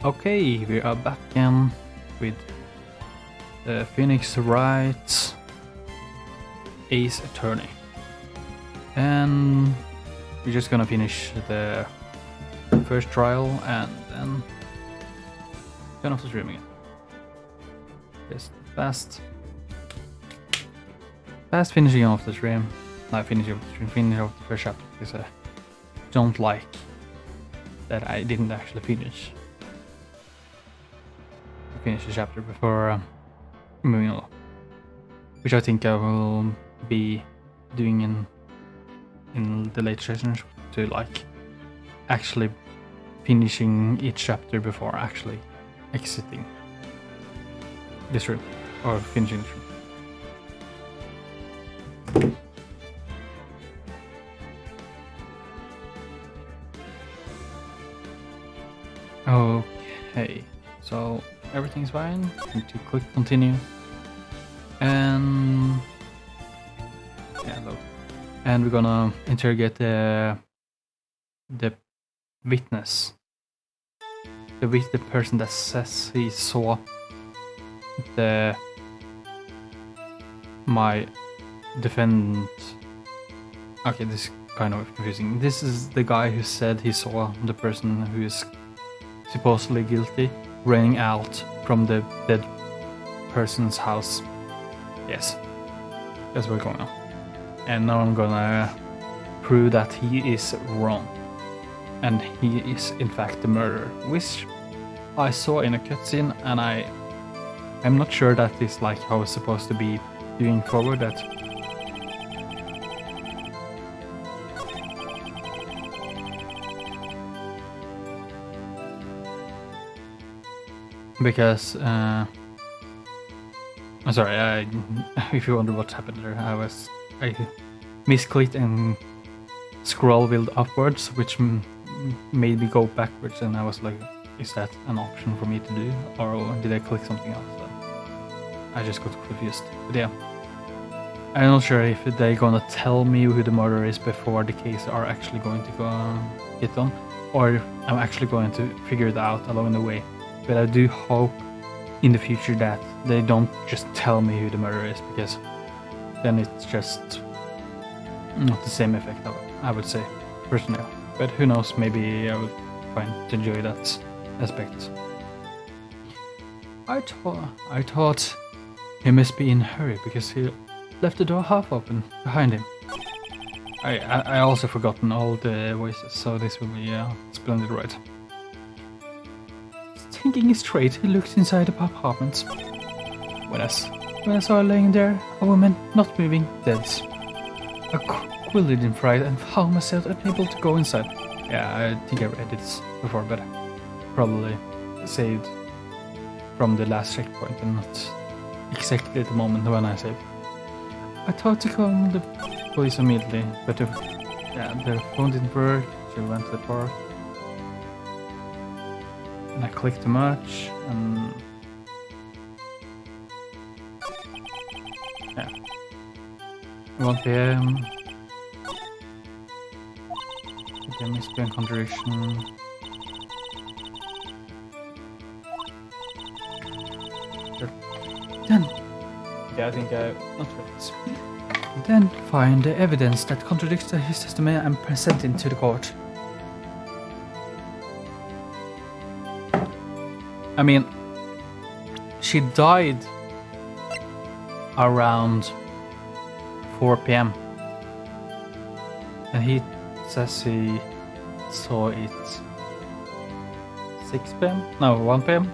Okay, we are back again with Phoenix Wright Ace Attorney. And we're just gonna finish the first trial and then turn off the stream again. Just fast finishing off the stream. Not finishing off the stream, finish off the first chapter because I don't like that I didn't actually finish the chapter before moving on, which I think I will be doing in the later sessions, to like actually finishing each chapter before actually exiting this room or finishing this room. Okay, so everything's fine. Need to click continue, and yeah, load. And we're gonna interrogate the witness, the person that says he saw my defendant. Okay, this is kind of confusing. This is the guy who said he saw the person who is supposedly guilty running out from the dead person's house. Yes, that's what's going on. And now I'm gonna prove that he is wrong, and he is in fact the murderer, which I saw in a cutscene, and I'm not sure that is like how it's supposed to be doing forward. That because I'm sorry, if you wonder what happened there, I misclicked and scroll wheeled upwards, which made me go backwards, and I was like, is that an option for me to do, or did I click something else? I just got confused. But yeah, I'm not sure if they're gonna tell me who the murderer is before the case are actually going to go get done, or I'm actually going to figure it out along the way. But I do hope in the future that they don't just tell me who the murderer is, because then it's just not the same effect, I would say, personally. But who knows, maybe I would find to enjoy that aspect. I thought he must be in a hurry because he left the door half open behind him. I also forgotten all the voices, so this will be splendid, right? Thinking straight, he looked inside the apartment. When I saw her laying there, a woman not moving, dead. I quilled in fright and found myself unable to go inside. Yeah, I think I read it before, but probably saved from the last checkpoint and not exactly at the moment when I saved. I thought to call the police immediately, but their phone didn't work, so we went to the park. And I clicked too much, and yeah, 1 PM. There must be a contradiction. Then, yeah, I think not right. Then find the evidence that contradicts his testimony and present it to the court. I mean, she died around 4 PM, and he says he saw it 6 PM? No, 1 PM?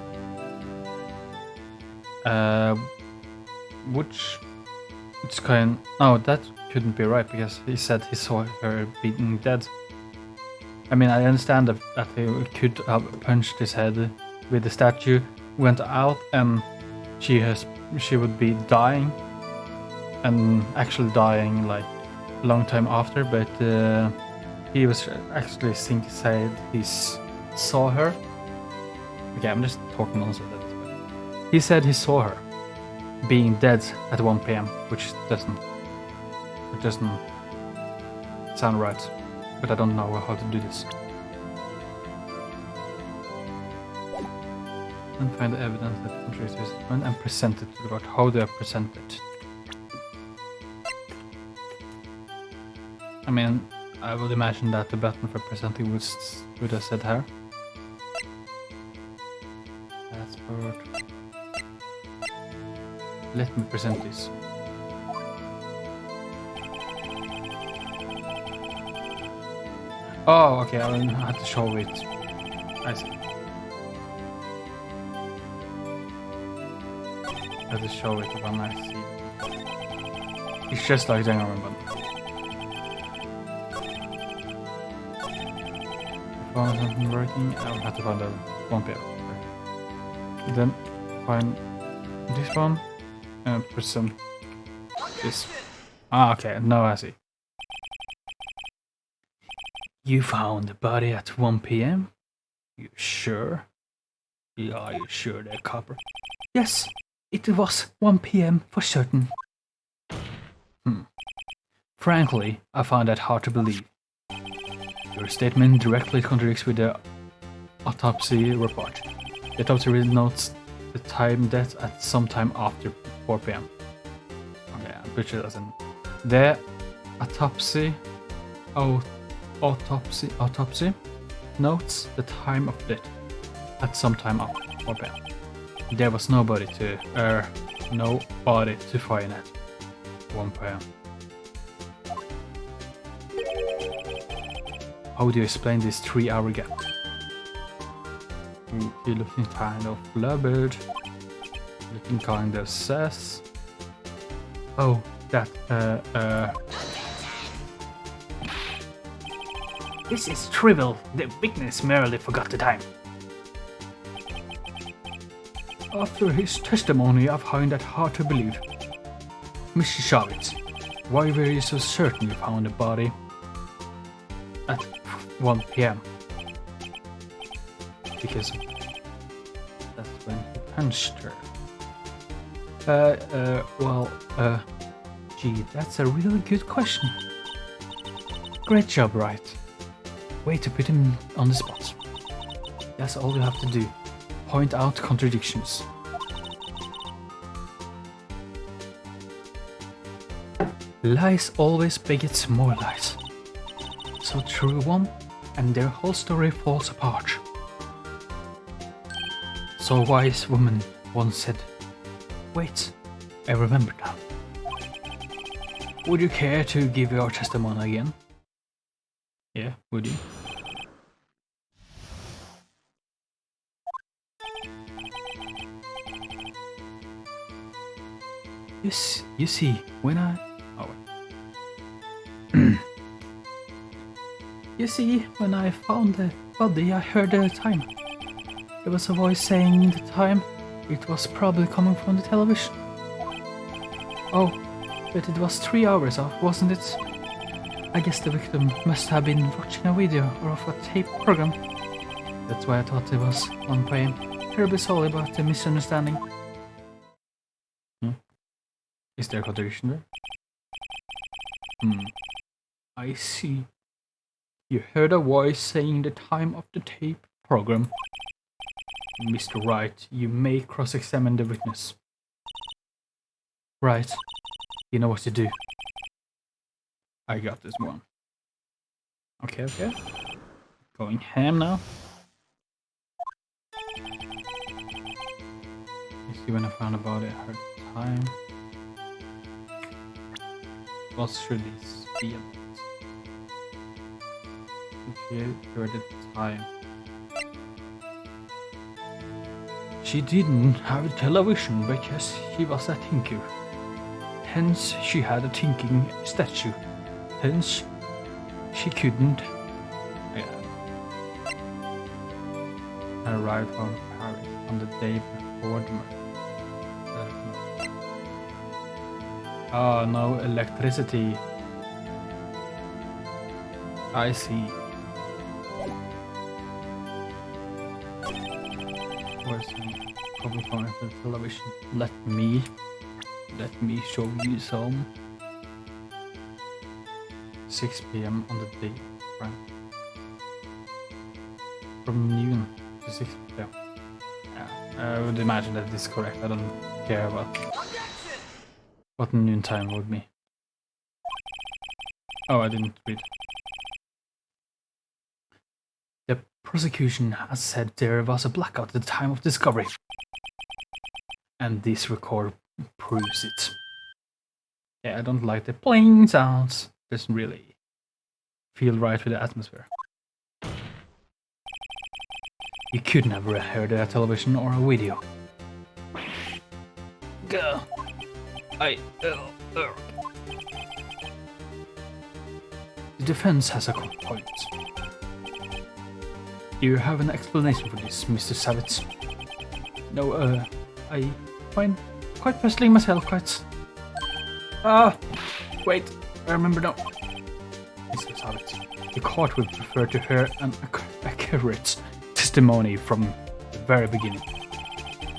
Which it's kind. No, that couldn't be right because he said he saw her being dead. I mean, I understand that he could have punched his head with the statue, went out, and she would be dying, and actually dying like a long time after. But he was actually said he saw her. Okay, I'm just talking nonsense. He said he saw her being dead at 1 PM, which doesn't sound right. But I don't know how to do this. and find the evidence that contributes to his point and present it to the court. How do I present it? I mean, I would imagine that the button for presenting would have said here. Passport. Let me present this. Oh, okay, I have to show it. I see. I have to show it when I see it. It's just like the normal button. If I want something working, I will have to find the 1 p.m. Then find this one and present this. Ah, okay, now I see. You found the body at 1 p.m.? You sure? Yeah, are you sure there, copper? Yes, it was 1 p.m. for certain. Frankly, I find that hard to believe. Your statement directly contradicts with the autopsy report. The autopsy really notes the time death at some time after 4 p.m. Okay, I'm pretty sure that's in. The autopsy notes the time of death at some time after 4 p.m. There was nobody to find at 1 p.m. How do you explain this 3-hour gap? You're looking kind of blubbered. Looking kind of sus. Oh, that, This is trivial. The witness merely forgot the time. After his testimony, I find that hard to believe. Mr. Shavitz, why were you so certain you found the body at 1 p.m.? Because that's when he punched her. Gee, that's a really good question. Great job, Wright. Way to put him on the spot. That's all you have to do. Point out contradictions. Lies always begets more lies. So true one, and their whole story falls apart. So a wise woman once said, "Wait, I remember now." Would you care to give your testimony again? Yeah, would you? Yes, you see, when I... Oh, wait. You see, when I found the body, I heard the time. There was a voice saying the time. It was probably coming from the television. Oh, but it was 3 hours off, wasn't it? I guess the victim must have been watching a video or of a tape program. That's why I thought it was 1 p.m. Terribly sorry about the misunderstanding. Is there a contradiction there? I see. You heard a voice saying the time of the tape program. Mr. Wright, you may cross-examine the witness. Right. You know what to do. I got this one. Okay. Going ham now. You see, when I found about it, I heard the time. What should this be about? Okay, heard the time. She didn't have a television because she was a thinker. Hence, she had a thinking statue. Hence, she couldn't arrive from Paris on the day before the murder. Oh, no electricity. I see. Where's the public on the television? Let me show you some. 6 p.m. on the day, right? From noon to 6 p.m. Yeah. I would imagine that this is correct. I don't care about what noontime would be. Oh, I didn't read. The prosecution has said there was a blackout at the time of discovery. And this record proves it. Yeah, I don't like the pling sounds. Doesn't really feel right with the atmosphere. You couldn't have heard a television or a video. Go. The defense has a good point. Do you have an explanation for this, Mr. Savitz? No, I find quite puzzling myself, quite. Wait, I remember now. Mr. Savitz, the court would prefer to hear an accurate testimony from the very beginning.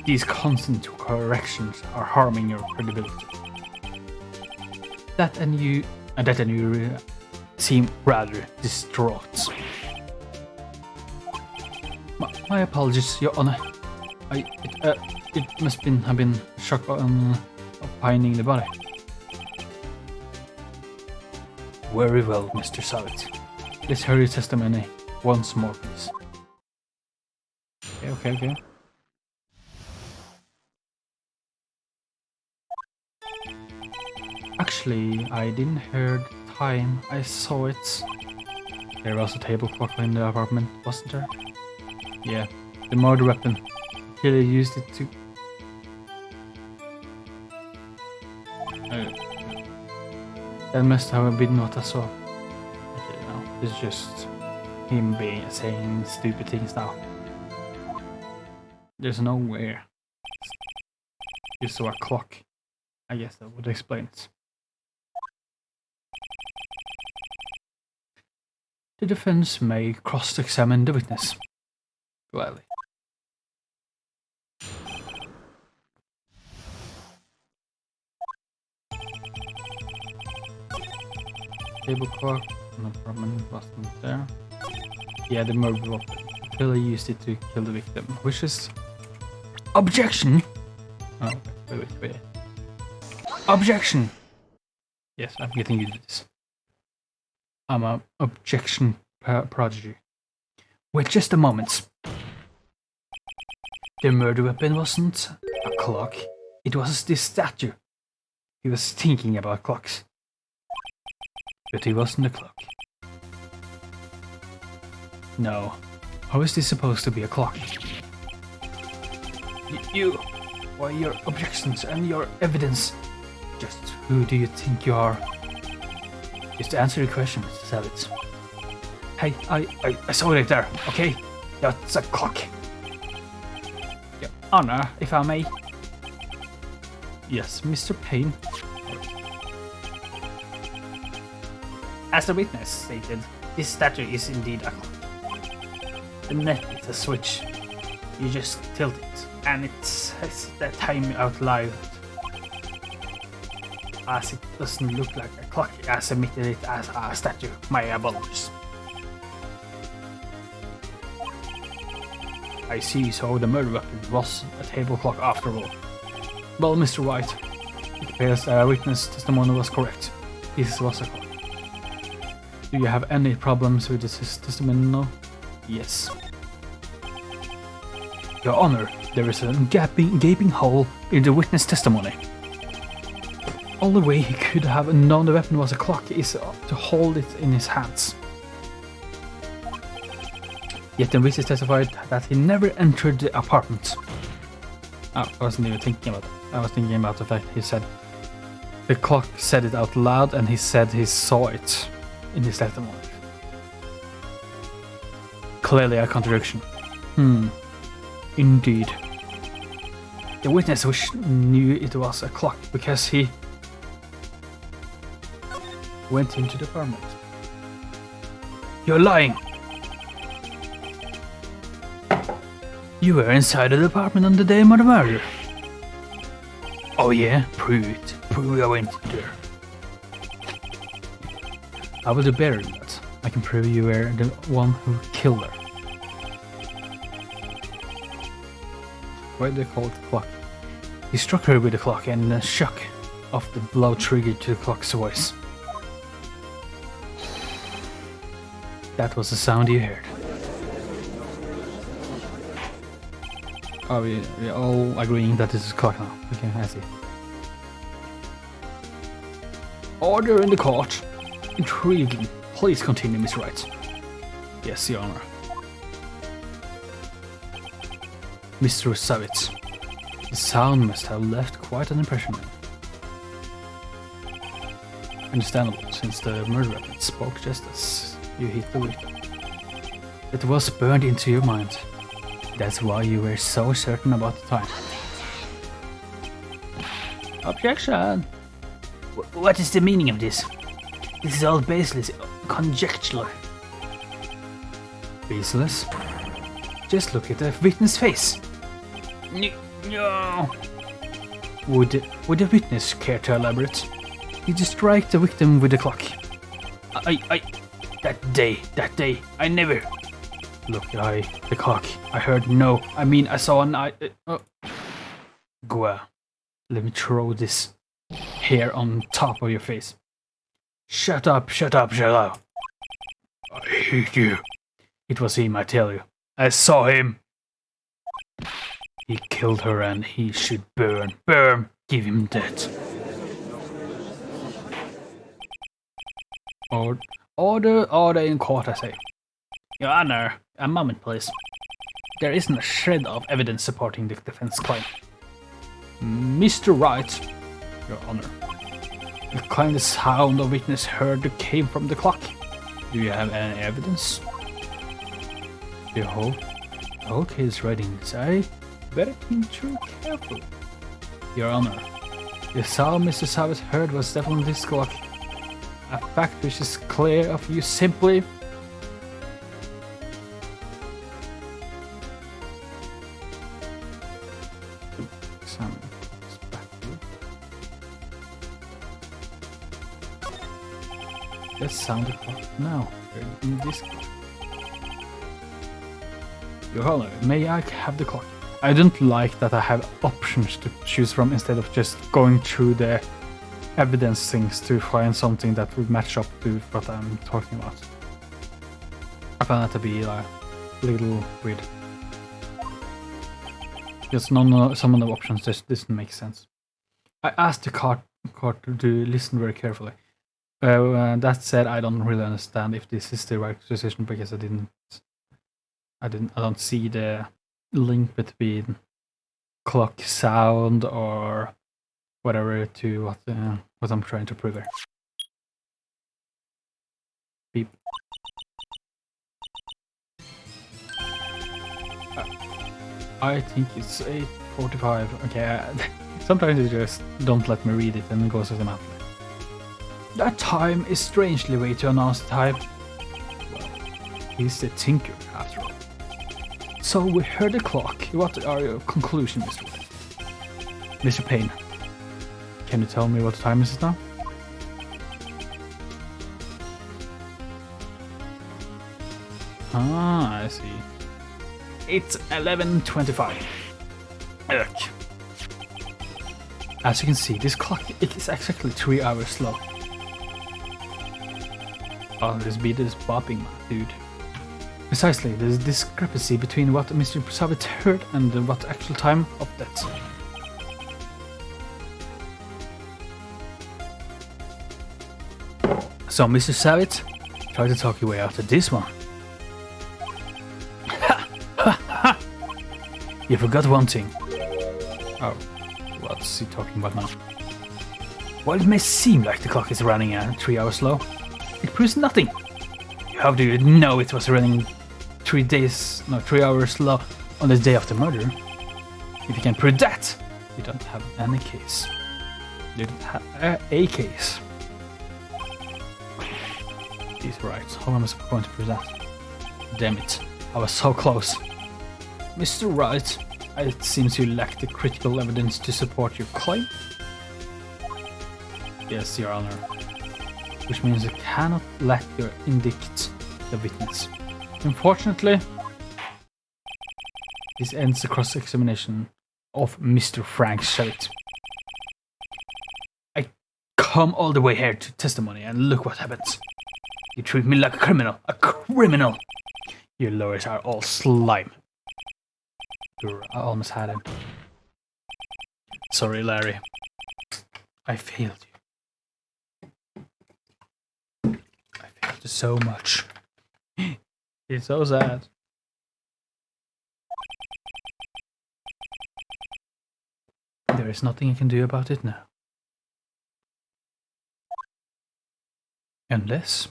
These constant corrections are harming your credibility. That and you seem rather distraught. My apologies, Your Honor. It must have been shock on finding the body. Very well, Mr. Savitz. Let's hear your testimony once more, please. Okay. Actually, I didn't hear the time. I saw it. There was a table clock in the apartment, wasn't there? Yeah, the murder weapon. Killer used it to... that must have been what I saw. Okay, no, it's just him saying stupid things now. There's nowhere. You saw a clock. I guess that would explain it. The defense may cross-examine the witness. Gladly. Table clock, no problem, wasn't there. Yeah, the murder weapon. The killer used it to kill the victim, which is... Objection! Oh, wait. Objection! Yes, I'm getting used to this. I'm an objection prodigy. Wait just a moment. The murder weapon wasn't a clock, it was this statue. He was thinking about clocks. But it wasn't a clock. No. How is this supposed to be a clock? Why your objections and your evidence? Just who do you think you are? Just answer the question, Mr. Savitz. Hey, I saw it there, okay? That's a clock. Your Honor, if I may. Yes, Mr. Payne. As the witness stated, this statue is indeed a clock. The net is a switch. You just tilt it, and it says the time out loud. As it doesn't look like a clock, I submitted it as a statue. My apologies. I see, so the murder weapon was a table clock after all. Well, Mr. Wright, it appears that our witness testimony was correct. This was a clock. Do you have any problems with this testimony now? Yes. Your Honor, there is a gaping hole in the witness testimony. Only way he could have known the weapon was a clock is to hold it in his hands. Yet the witness testified that he never entered the apartment. Oh, I wasn't even thinking about that. I was thinking about the fact he said the clock said it out loud and he said he saw it in his testimony. Clearly a contradiction. Indeed. The witness knew it was a clock because he went into the apartment. You're lying! You were inside of the apartment on the day of the murder. Oh yeah? Prove it. Prove I went in there. I will do better than that. I can prove you were the one who killed her. why they call it clock. He struck her with the clock, and the shock of the blow triggered to the clock's voice. That was the sound you heard. Are we all agreeing that this is clock now? Okay, I see. Order in the court. Intriguing. Please continue, Miss Wright. Yes, Your Honor. Mr. Savitz. The sound must have left quite an impression on you. Understandable, since the murder weapon spoke just as you hit the victim. It was burned into your mind. That's why you were so certain about the time. Objection! What is the meaning of this? This is all baseless, conjectural. Baseless? Just look at the victim's face. No. Would the witness care to elaborate? Did you strike the victim with the clock? That day, I never... Look, the clock. I heard no. I mean, I saw an eye... Go. Let me throw this hair on top of your face. Shut up. I hate you. It was him, I tell you. I saw him. He killed her and he should burn. Burn! Give him that. Order in court, I say. Your Honor, a moment, please. There isn't a shred of evidence supporting the defense claim. Mr. Wright, Your Honor. The kind of sound a witness heard came from the clock. Do you have any evidence? The whole case writing say, better think through carefully. Your Honor, the sound Mr. Savitz heard was definitely this clock. A fact which is clear of you simply... Let's sound the clock now. In this clock. Your Honor, may I have the clock? I don't like that I have options to choose from instead of just going through the evidence things to find something that would match up to what I'm talking about. I found that to be like a little weird. Just some of the options just didn't make sense. I asked the court to listen very carefully. That said, I don't really understand if this is the right decision because I don't see the link between clock sound or whatever to what I'm trying to prove here. Beep. I think it's 8:45. Okay, sometimes it just don't let me read it and it goes automatically. That time is strangely way to announce the time. Well, he's the tinker after all. So we heard the clock. What are your conclusions, Mr. Wright? Mr. Payne, can you tell me what time is it now? Ah, I see. It's 11:25. Ugh. As you can see, this clock it is exactly 3 hours slow. Oh, this beat is bopping, dude. Precisely, there's a discrepancy between what Mr. Savitz heard and what actual time of that. So, Mr. Savitz, try to talk your way out of this one. You forgot one thing. Oh, what's he talking about now? While it may seem like the clock is running at 3 hours slow, it proves nothing. How do you know it was running 3 hours slow on the day of the murder? If you can prove that, you don't have any case. You don't have a case. He's right. How am I going to prove that? Damn it. I was so close. Mr. Wright, it seems you lack the critical evidence to support your claim. Yes, Your Honor. Which means you cannot let your indict the witness. Unfortunately, this ends the cross-examination of Mr. Frank Sherritt. I come all the way here to testimony, and look what happens. You treat me like a criminal. A criminal! Your lawyers are all slime. I almost had him. Sorry, Larry. I failed you. I failed you so much. It's so sad. There is nothing I can do about it now. Unless...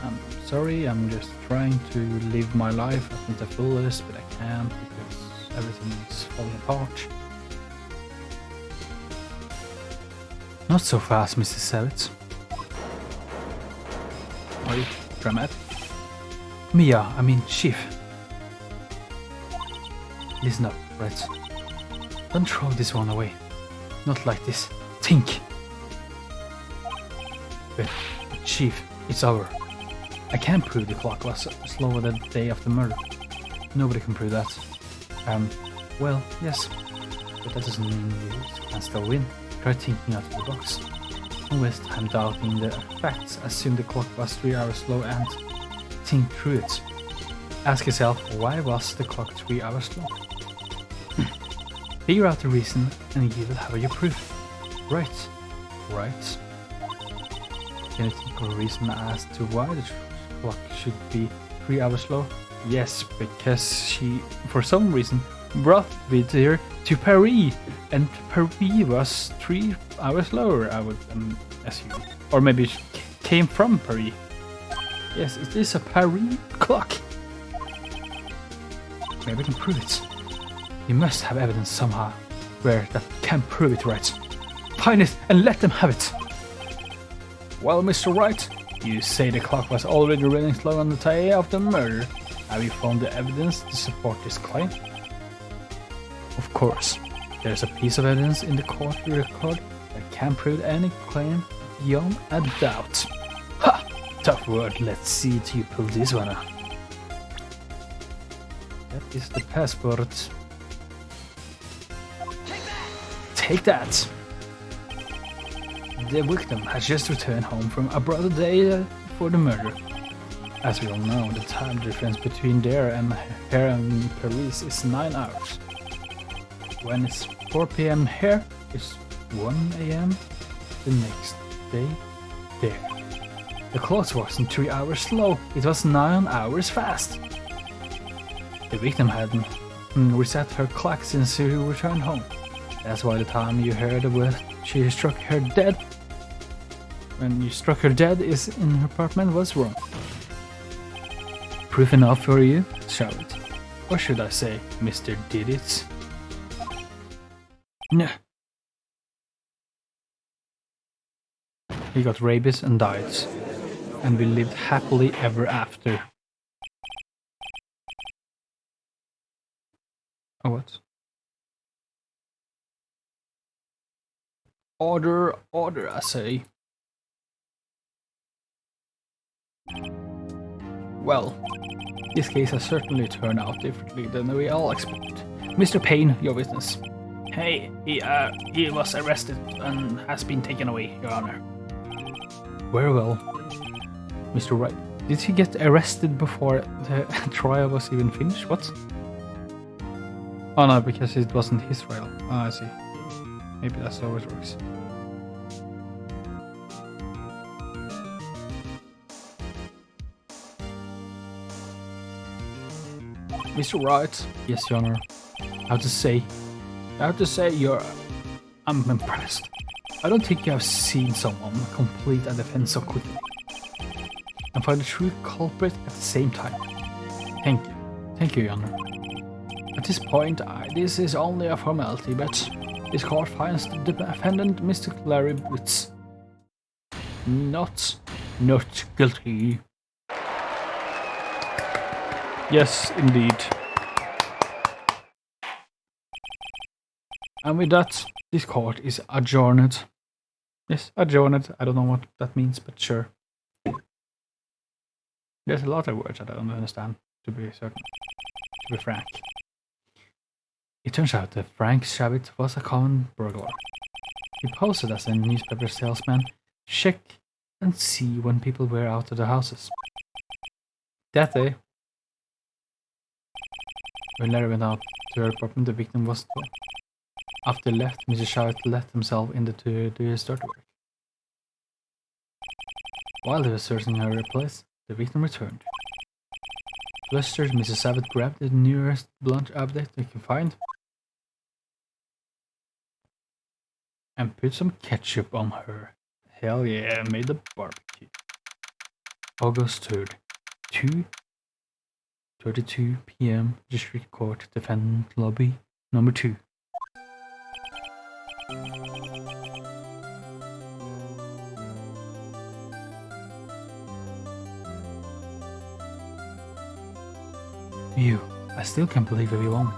I'm sorry, I'm just trying to live my life at the fullest, but I can't because everything is falling apart. Not so fast, Mrs. Savitz. Are you dramatic? Mia, I mean Chief. Listen up, Wright. Don't throw this one away. Not like this. Think. But, Chief, it's over. I can't prove the clock was slower the day of the murder. Nobody can prove that. Well, yes. But that doesn't mean you can still win. Try thinking out of the box. Don't waste time doubting the facts. Assume the clock was 3 hours slow and think through it. Ask yourself, why was the clock 3 hours slow? Figure out the reason and you will have your proof. Right. Right. Can you think of a reason as to why the clock should be 3 hours slow? Yes, because she, for some reason, brought with her to Paris, and Paris was 3 hours slower, I would assume. Or maybe she came from Paris. Yes, it is a Paris clock. Maybe I can prove it. You must have evidence somehow where that can prove it, right? Find it and let them have it. Well, Mr. Wright, you say the clock was already running slow on the day of the murder. Have you found the evidence to support this claim? Of course. There's a piece of evidence in the court record that can prove any claim beyond a doubt. Ha! Tough word. Let's see if you pull this one out. That is the passport. Take that! The victim has just returned home from abroad the day before the murder. As we all know, the time difference between there and here in Paris is 9 hours. When it's 4 PM here, it's 1 AM the next day there. The clock wasn't 3 hours slow, it was 9 hours fast. The victim hadn't reset her clock since she returned home. That's why the time you heard when she struck her dead, when you struck her dead is in her apartment was wrong. Proof enough for you, Charlotte? Or should I say, Mr. Did It? No. He got rabies and died, and we lived happily ever after. Oh, what? Order, order, I say. Well, this case has certainly turned out differently than we all expected. Mr. Payne, your witness. Hey, he was arrested and has been taken away, Your Honor. Very well. Mr. Wright, did he get arrested before the trial was even finished? What? Oh no, because it wasn't his trial. Oh, I see. Maybe that's how it works. Mr. Wright, yes, Your Honor. I have to say, I'm impressed. I don't think you have seen someone complete a defense so quickly and find the true culprit at the same time. Thank you, Your Honor. At this point, this is only a formality, but this court finds the defendant, Mr. Larry Woods, not Not guilty. Yes, indeed. And with that, this court is adjourned. Yes, adjourned. I don't know what that means, but sure. There's a lot of words that I don't understand, to be certain. To be frank. It turns out that Frank Shabbat was a common burglar. He posed as a newspaper salesman to check and see when people were out of the houses. That day, when Larry went out to her apartment, the victim wasn't home. After they left, Mr. Shabbat let himself in to do his dirty work. While they were searching her place, the victim returned. Flustered, Mrs. Shabbat grabbed the nearest blunt object they could find and put some ketchup on her. Hell yeah, made a barbecue. August 3rd, 2:32 p.m. District Court, Defendant Lobby, number 2. You, I still can't believe we won.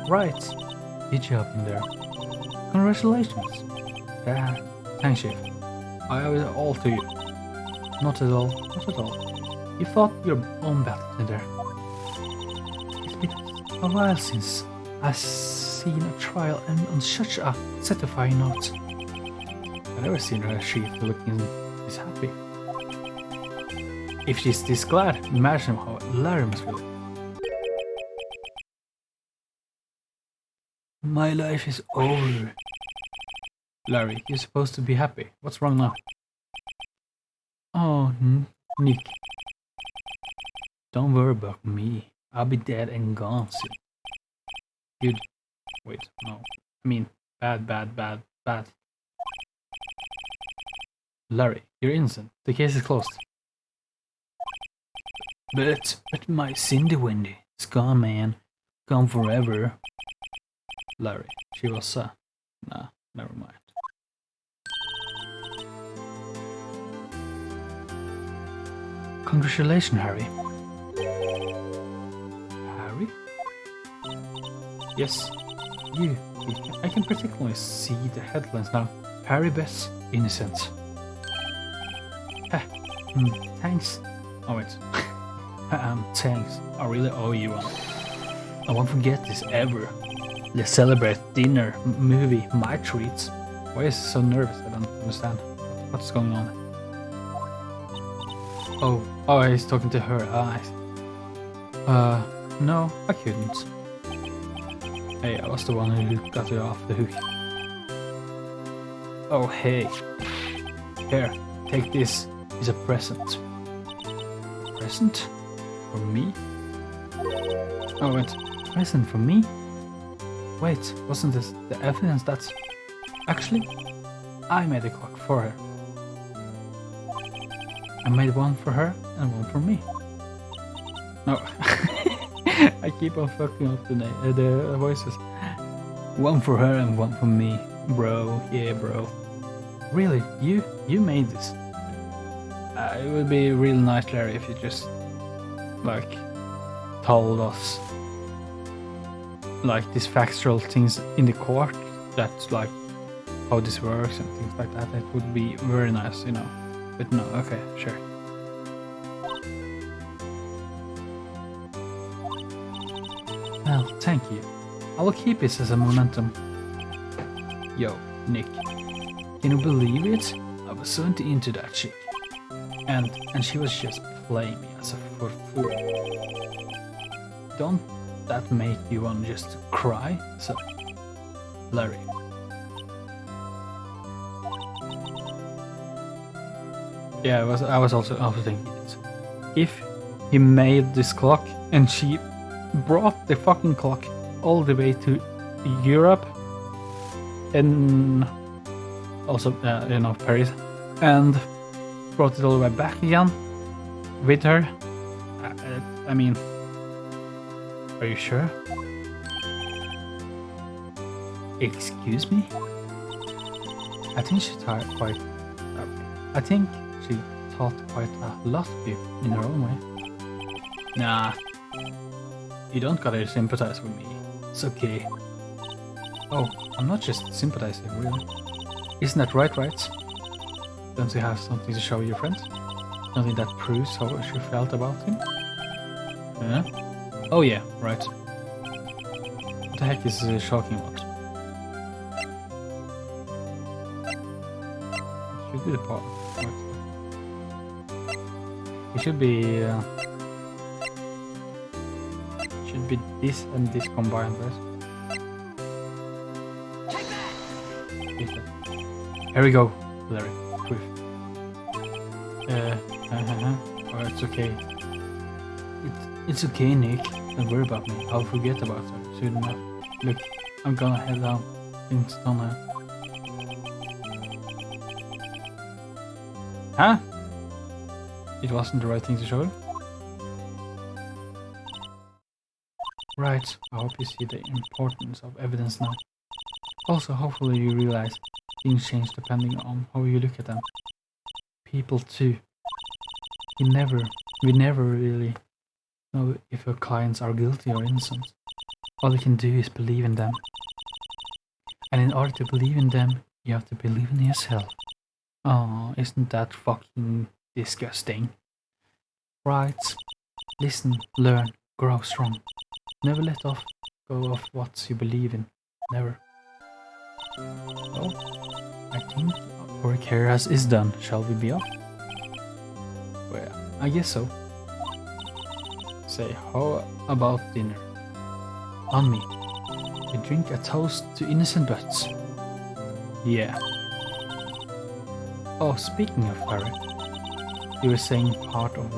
Right, good job in there. Congratulations. Yeah, thanks, Chief. I owe it all to you. Not at all, not at all. You fought your own battle in there. It's been a while since I've seen a trial end on such a satisfying note. I've never seen her Chief looking this happy. If she's this glad, imagine how Larry must feel. My life is over. Larry, you're supposed to be happy. What's wrong now? Oh, Nick. Don't worry about me. I'll be dead and gone soon. Good. Wait, no. I mean, bad. Larry, you're innocent. The case is closed. But my Cindy Wendy is gone, man. Gone forever. Larry, she was, nah, never mind. Congratulations, Harry. Harry? Yes, you. I can particularly see the headlines now. Harry Bess, innocent. Thanks. Oh wait. Thanks. I really owe you one. I won't forget this ever. Let's celebrate dinner, movie, my treats. Why is he so nervous? I don't understand. What's going on? Oh, he's talking to her. No, I couldn't. Hey, I was the one who got you off the hook. Oh, hey. Here, take this. It's a present. Present? For me? Oh, wait. Present for me? Wait, wasn't this the evidence that's... Actually, I made a clock for her. I made one for her and one for me. No, I keep on fucking up the voices. One for her and one for me. Bro, yeah bro. Really, you made this? It would be really nice, Larry, if you just, like, told us, like, these factual things in the court, that's, like, how this works and things like that. It would be very nice, you know. But no, okay, sure. Well, thank you. I will keep this as a momentum. Yo, Nick. Can you believe it? I was so into that chick. And she was just playing me as a fool. Don't that make you want just to cry? So, Larry. Yeah, I was also thinking it. If he made this clock and she brought the fucking clock all the way to Europe and also, you know, Paris, and brought it all the way back again with her. I mean, are you sure? Excuse me? I think she's quite. I think she taught quite a lot of you in her own way. Nah, you don't gotta sympathize with me. It's okay. Oh, I'm not just sympathizing, really. Isn't that right, Wright? Don't you have something to show your friend? Something that proves how she felt about him? Yeah? Oh yeah, right. What the heck is shocking about? It should be the part. Right. It should be this and this combined, right? Here we go, Larry. Proof. Oh, it's okay. It's okay, Nick. Don't worry about me. I'll forget about her soon enough. Look, I'm gonna head down. Things done now. Huh? It wasn't the right thing to show her? Right. I hope you see the importance of evidence now. Also, hopefully you realize things change depending on how you look at them. People too. We never really know if our clients are guilty or innocent. All we can do is believe in them. And in order to believe in them, you have to believe in yourself. Oh, isn't that fucking disgusting? Right. Listen, learn, grow strong. Never let go of what you believe in. Never. Well, I think our work here is done. Shall we be off? Well, I guess so. Say, how about dinner? On me. We drink a toast to innocent butts. Yeah. Oh, speaking of Harry, you were saying part of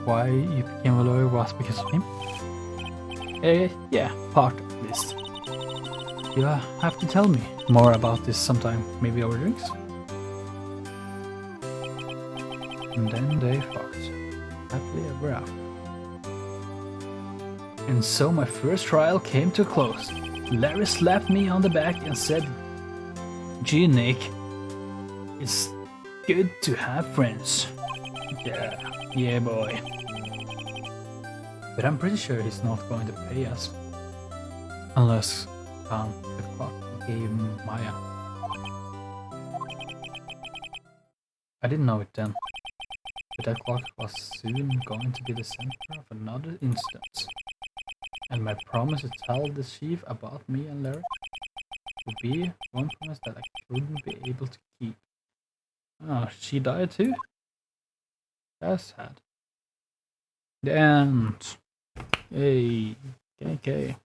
why you became a lawyer was because of him? Yeah, part at least. You have to tell me more about this sometime, maybe over drinks? And then they fucked. Happily ever after. And so my first trial came to a close. Larry slapped me on the back and said, "Gee, Nick, it's good to have friends." Yeah, boy. But I'm pretty sure he's not going to pay us. Unless the clock gave Maya. I didn't know it then. But that clock was soon going to be the center of another incident. And my promise to tell the chief about me and Larry would be one promise that I couldn't be able to keep. Oh, she died too? That's sad. The end. Hey, okay.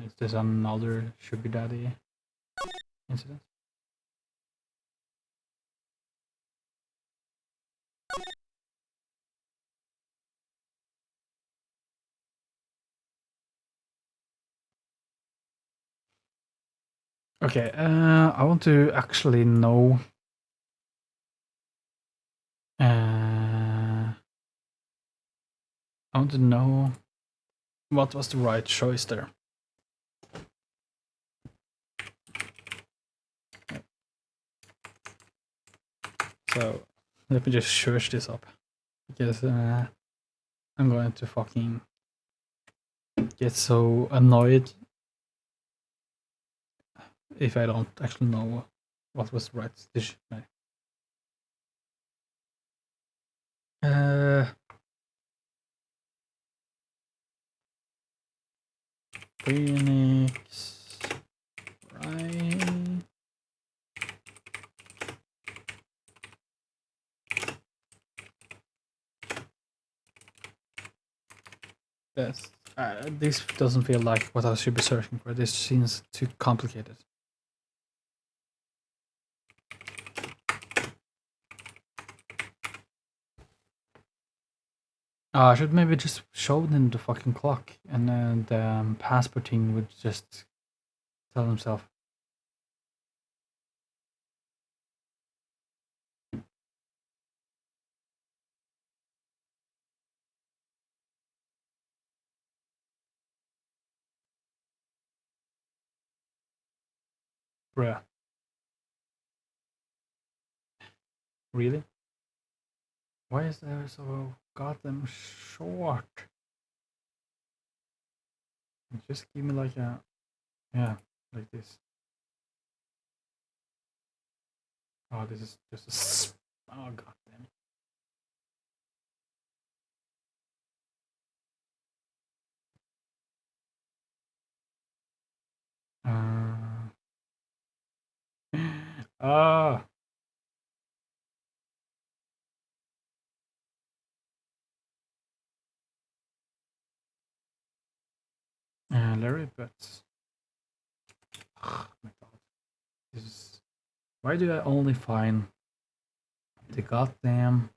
Is this another sugar daddy incident? Okay, I want to actually know. I want to know what was the right choice there. So let me just search this up because I'm going to fucking get so annoyed if I don't actually know what was the right decision. Phoenix, right? That's this doesn't feel like what I should be searching for. This seems too complicated. I should maybe just show them the fucking clock, and then the passport thing would just tell himself. Bruh. Really? Why is there so goddamn short? Just give me like a, yeah, like this. Oh, this is just oh goddamn. Ah, Larry, but oh my god, this is. Why do I only find the goddamn?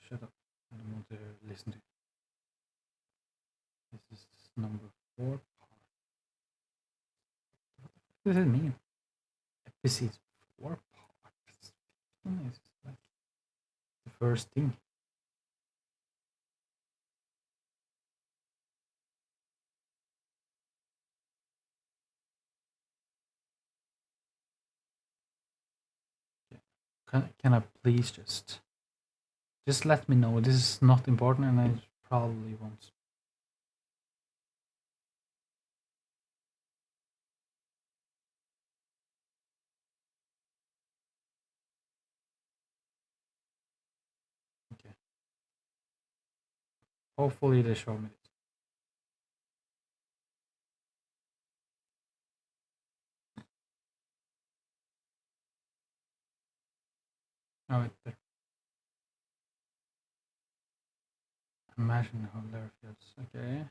Shut up! I don't want to listen to it. This is number 4. What does it mean? Episode 4 parts. It's like the first thing. Can I please just let me know this is not important and I probably won't. Okay. Hopefully they show me it. Oh, it's there. Imagine how there feels. Okay.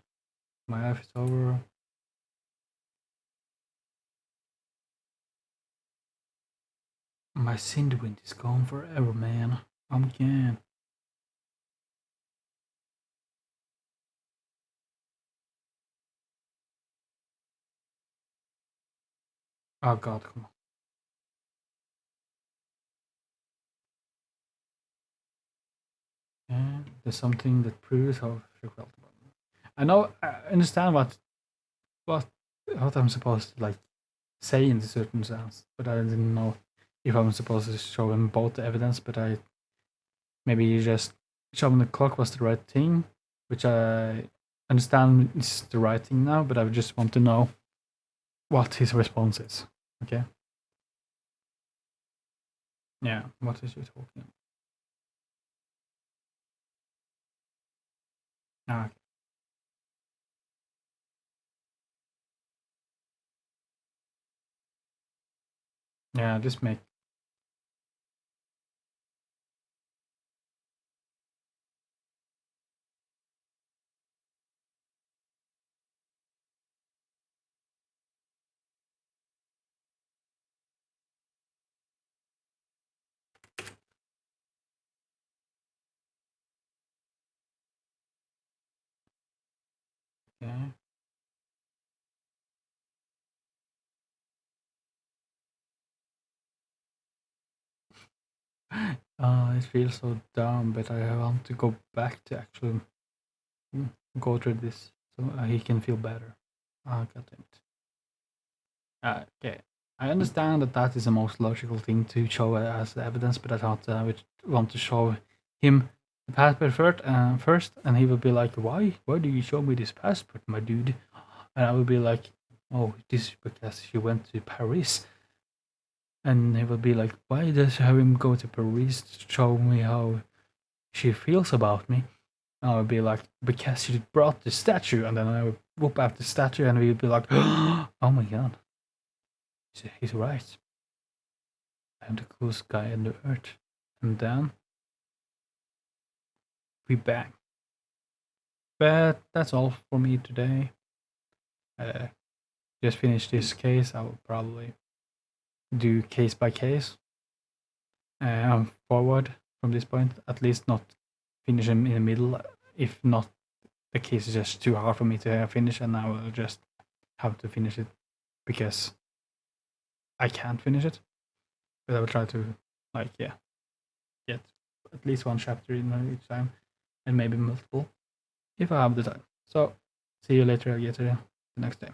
My life is over. My Cinderwind is gone forever, man. I'm gone. Oh god, come on. Yeah, there's something that proves how she felt about me. I know, I understand what what I'm supposed to like say in a certain sense, but I didn't know if I'm supposed to show him both the evidence. But I maybe just showing the clock was the right thing, which I understand is the right thing now. But I just want to know what his response is. Okay. Yeah. What is he talking about? Ah, okay. Yeah. This make. Okay. It feels so dumb, but I want to go back to actually go through this so he can feel better. Ah, God damn it. Okay. I understand that that is the most logical thing to show as evidence, but I thought I would want to show him the passport first, and he would be like, "Why? Why do you show me this passport, my dude?" And I would be like, "Oh, this is because she went to Paris." And he would be like, "Why does she have him go to Paris to show me how she feels about me?" And I would be like, "Because she brought the statue," and then I would whoop out the statue, and we would be like, "Oh my god, he's right. I'm the coolest guy on the earth." And then we bang. But that's all for me today. Uh, just finish this case. I will probably do case by case. Forward from this point. At least not finish him in the middle. If not, the case is just too hard for me to finish, and I will just have to finish it because I can't finish it. But I will try to, like, yeah, get at least one chapter in each time, and maybe multiple if I have the time. So see you later, alligator, the next time.